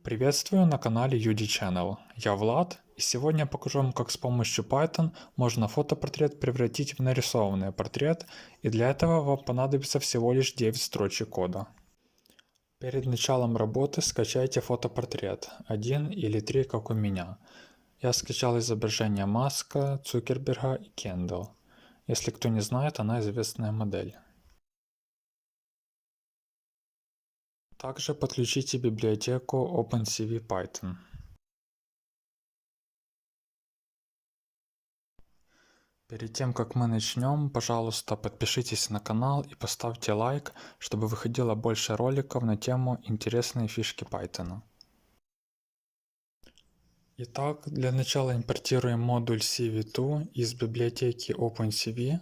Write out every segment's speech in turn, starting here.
Приветствую на канале UD Channel. Я Влад, и сегодня я покажу вам, как с помощью Python можно фотопортрет превратить в нарисованный портрет, и для этого вам понадобится всего лишь 9 строчек кода. Перед началом работы скачайте фотопортрет, 1 или 3, как у меня. Я скачал изображение Маска, Цукерберга и Кендалл. Если кто не знает, она известная модель. Также подключите библиотеку OpenCV Python. Перед тем, как мы начнем, пожалуйста, подпишитесь на канал и поставьте лайк, чтобы выходило больше роликов на тему интересные фишки Python. Итак, для начала импортируем модуль CV2 из библиотеки OpenCV,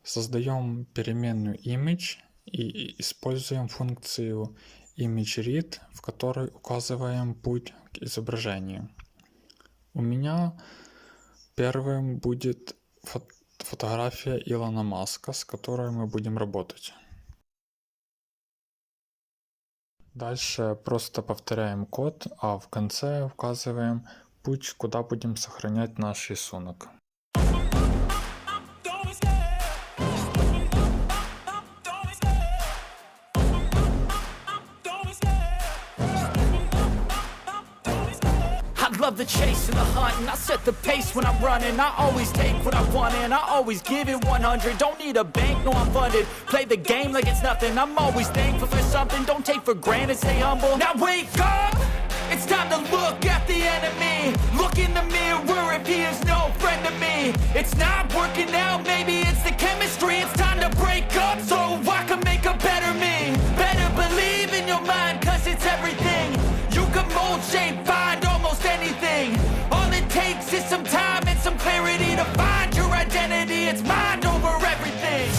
создаем переменную image и используем функцию ImageRead, в которой указываем путь к изображению. У меня первым будет фотография Илона Маска, с которой мы будем работать. Дальше просто повторяем код, а в конце указываем путь, куда будем сохранять наш рисунок. Love the chase and the hunt, and I set the pace when I'm running. I always take what I want and I always give it 100. Don't need a bank, no I'm funded. Play the game like it's nothing. I'm always thankful for something. Don't take for granted, stay humble. Now wake up! It's time to look at the enemy. Look in the mirror if he is no friend to me. It's not working out, maybe it's the chemistry. It's time to break up so I can make a better me. Better believe in your mind, cause it's everything. You can mold, shape, find almost anything. All it takes is some time and some clarity to find your identity. It's mind over everything.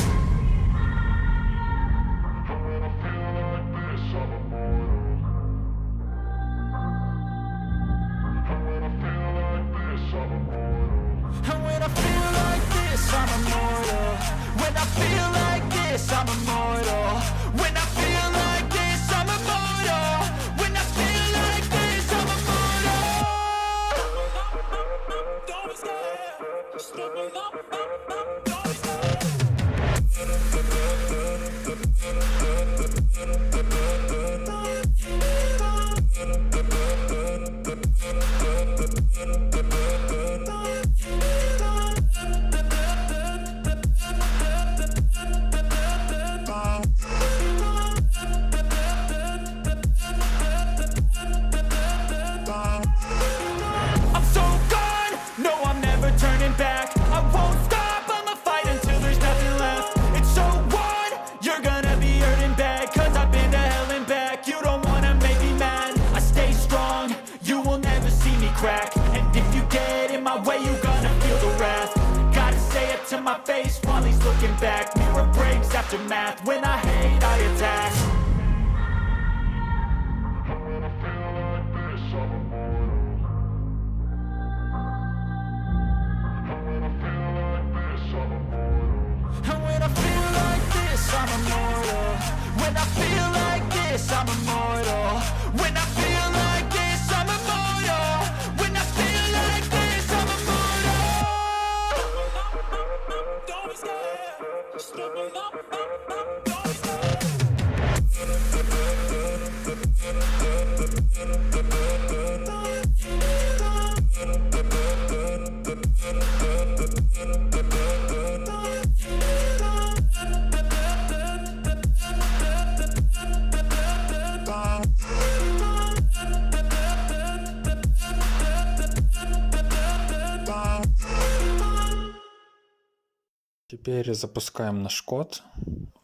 And when I feel like this, I'm immortal. When I feel like this, I'm immortal. When I feel like this, I'm immortal. When I feel like this, I'm immortal. Don't be scared. Just open up. Don't be I'm so gone, no I'm never turning back. I won't stop, I'ma fight until there's nothing left. It's so on, you're gonna be hurting bad. Cause I've been to hell and back. You don't wanna make me mad. I stay strong, you will never see me crack. And if you get in my way, you gonna feel the wrath. Gotta say it to my face while he's looking back. Mirror breaks after math, when I hate I attack. And when I feel like this, I'm immortal. When I feel like this, I'm immortal. When I feel like this, I'm immortal. When I feel like this, I'm immortal. Don't be scared. Just open up. Don't be scared. Теперь запускаем наш код,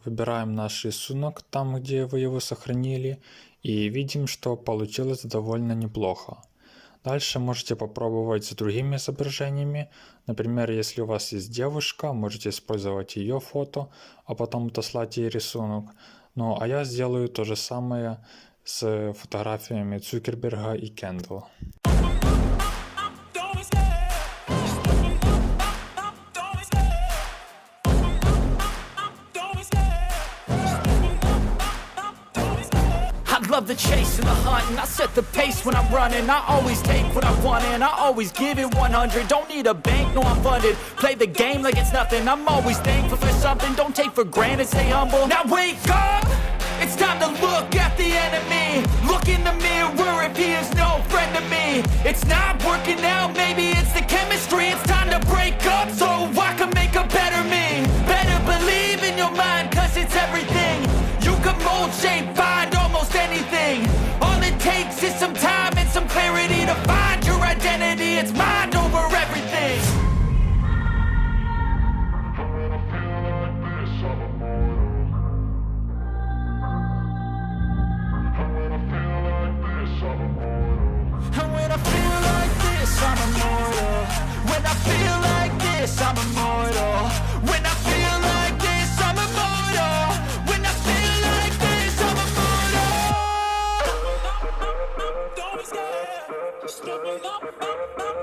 выбираем наш рисунок там, где вы его сохранили, и видим, что получилось довольно неплохо. Дальше можете попробовать с другими изображениями. Например, если у вас есть девушка, можете использовать ее фото, а потом отослать ей рисунок. Ну а я сделаю то же самое с фотографиями Цукерберга и Кендалл. love love the chase and the hunt, and I set the pace when I'm running. I always take what I want and I always give it 100. Don't need a bank, no I'm funded. Play the game like it's nothing. I'm always thankful for something. Don't take for granted, stay humble. Now wake up! It's time to look at the enemy. Look in the mirror if he is no friend to me. It's not working out, maybe it's the chemistry. It's time to break up so I can make a better me. Better believe in your mind, cause it's everything. You can mold, shape, find almost anything. All it takes is some time and some clarity to find your identity. It's mind over everything. And when I feel like this, I'm immortal. When I feel like this, I'm immortal. When I feel like this, I'm immortal. When I feel like this, I'm immortal. Don't be scared. Just step it up.